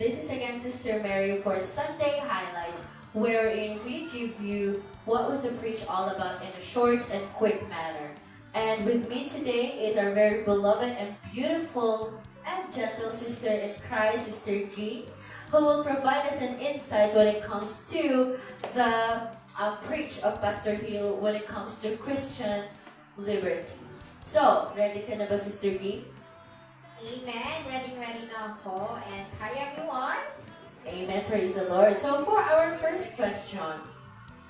This is again Sister Mary for Sunday Highlights, wherein we give you what was the preach all about in a short and quick manner. And with me today is our very beloved and beautiful and gentle sister in Christ, Sister G, who will provide us an insight when it comes to the preach of Pastor Hill when it comes to Christian liberty. So, ready ka na ba, Sister G? Amen. Ready na ako. And hi everyone. Amen. Praise the Lord. So for our first question,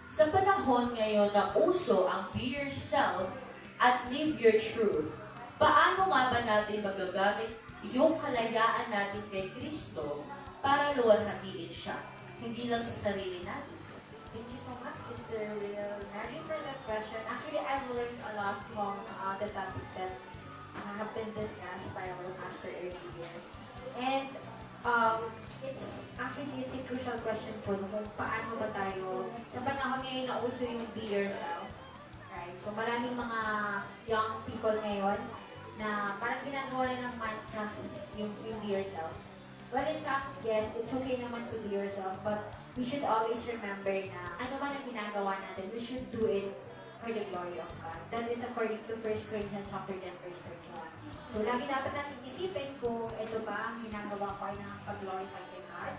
sa panahon ngayon na uso ang be yourself at live your truth, paano nga ba natin magagamit yung kalayaan natin kay Kristo para luwalhatiin siya? Hindi lang sa sarili natin. Thank you so much, Sister Real Mary, for that question. Actually, I've learned a lot from the topic that have been discussed by our pastor earlier. And it's a crucial question po no, kung paano ba tayo sa panahon ngayon na uso yung be yourself. Right? So maraming mga young people ngayon na parang ginagawa nilang mantra yung be yourself. Well, in fact, yes, it's okay naman to be yourself, but we should always remember na ano man ang ginagawa natin, we should do it for the glory of God. That is according to 1 Corinthians chapter 10, verse 31. So, lagi dapat natin isipin kung ito ba ang ginagawa ko ay nakapag-glorify kay God.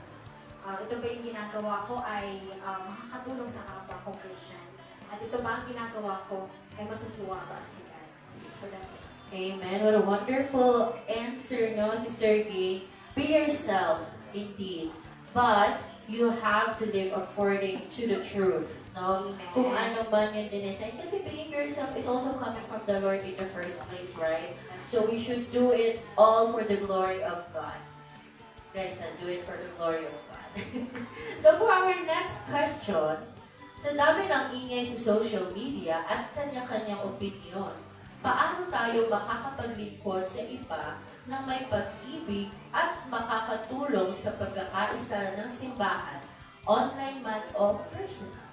Ito ba yung ginagawa ko ay makakatulong sa kapwa ko Christian. At ito ba ang ginagawa ko ay matutuwa ba si God. So, that's it. Amen. What a wonderful answer, no, Sister G. Be yourself, indeed. But you have to live according to the truth, no? Amen. Kung ano man yung dinesign. Kasi being yourself is also coming from the Lord in the first place, right? So we should do it all for the glory of God. Guys, do it for the glory of God. So for our next question, sa dami ng ingay sa social media at kanya-kanyang opinion, paano tayo makakapaglingkod sa iba na may pag-ibig at makakatulong sa pagkakaisa ng simbahan, online man o personal?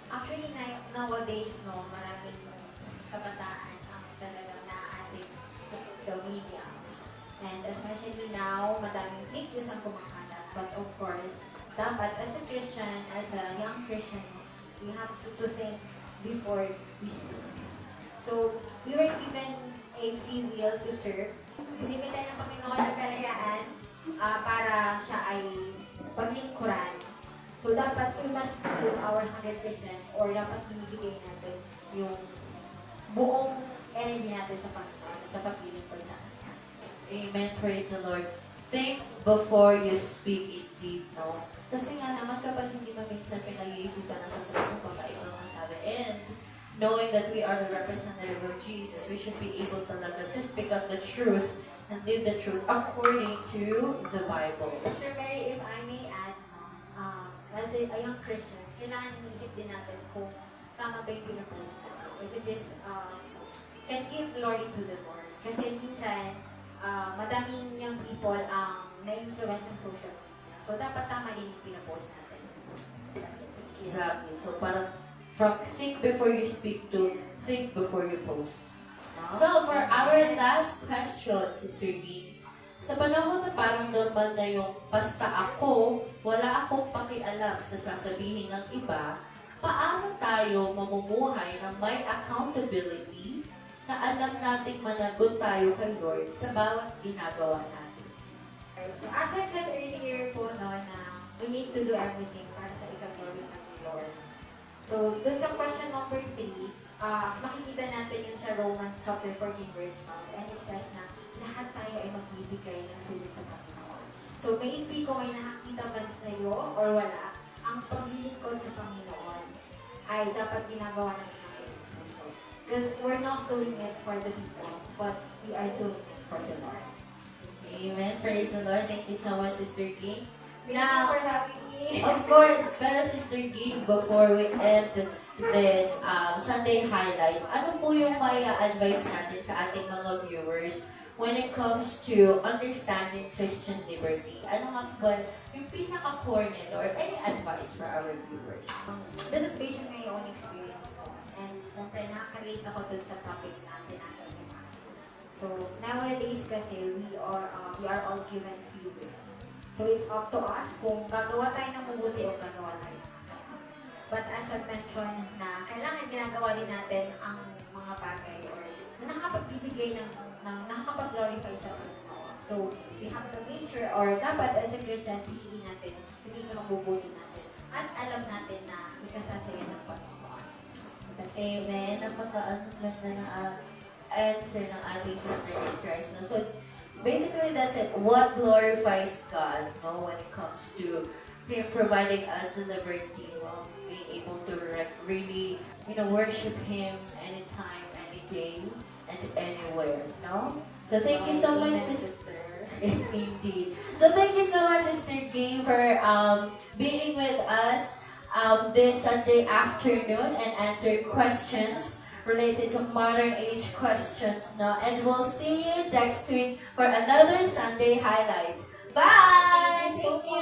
Actually, nowadays, no, maraming kabataan ang talagang naaadik sa social media. And especially now, madaming fake news ang kumakalat. But of course, dapat as a Christian, as a young Christian, we have to think before we speak. So, we were given a free will to serve. Binibigay ng Panginoon ng kalayaan para siya ay paglingkuran. So, dapat we must do our 100% or dapat binibigay natin yung buong energy natin sa Panginoon at sa paglilingkod sa Kanya. Amen. Praise the Lord. Think before you speak indeed, no? Kasi nga naman kapag hindi mo minsan pinag-iisipan ang sasabihin mo, baka ikaw ang sabi. And knowing that we are the representative of Jesus, we should be able talaga to speak up the truth and live the truth according to the Bible. Sister Mary, if I may add, as a young Christians, kailangan inisip din natin kung tama ba yung pinapost natin. If it is, can give glory to the Lord. Kasi minsan, madaming young people ang na-influence ng social media. So, dapat tama din yung pinapost natin. That's it. Thank you. Exactly. So parang from think before you speak to think before you post. So for our last question, Sister B, sa panahon na parang normal na yung basta ako, wala akong pakialam sa sasabihin ng iba, paano tayo mamumuhay na may accountability na alam nating managot tayo kay Lord sa bawat ginagawa natin? Alright, so as I said earlier po, no, na we need to do everything para sa ikaglory ng Lord. So, dun sa question number 3, makikita natin yun sa Romans chapter 14 verse 5, and it says na lahat tayo ay magbibigay ng sulit sa Panginoon. So, may ipi ko may nakakita man sa iyo or wala, ang paglilingkod sa Panginoon ay dapat ginagawa natin ng buong puso. Because we're not doing it for the people, but we are doing it for the Lord. Amen. Praise the Lord. Thank you so much, Sister Ging. Thank you for having me. Of course, pero Sister Ging, before we end this Sunday highlight, ano po yung may advice natin sa ating mga viewers when it comes to understanding Christian liberty? Ano nga ba yung pinaka-core nito or any advice for our viewers? This is based on my own experience po. And siyempre nakaka-relate ako dun sa topic natin natin. So, nowadays kasi we are all given free will. So it's up to us kung gagawa tayo ng mabuti o gagawa tayo ng masama. But as I mentioned na kailangan ginagawa din natin ang mga bagay or na nakapagbibigay ng nakakapag-glorify sa Panginoon. So we have to make sure or dapat as a Christian, piliin natin, piliin ang mabuti natin. At alam natin na ikasasaya ng Panginoon. That's it. Amen. Napaka-ganda na answer ng ating sister in Christ. No? So, basically, that's it. What glorifies God, no, when it comes to Him providing us the liberty, no? Being able to really, worship Him anytime, any day, and anywhere, no? So, thank you so much, sister. Indeed. So, thank you so much, Sister Gay, for being with us this Sunday afternoon and answering questions related to modern age questions, no? And we'll see you next week for another Sunday highlights. Bye! Thank you.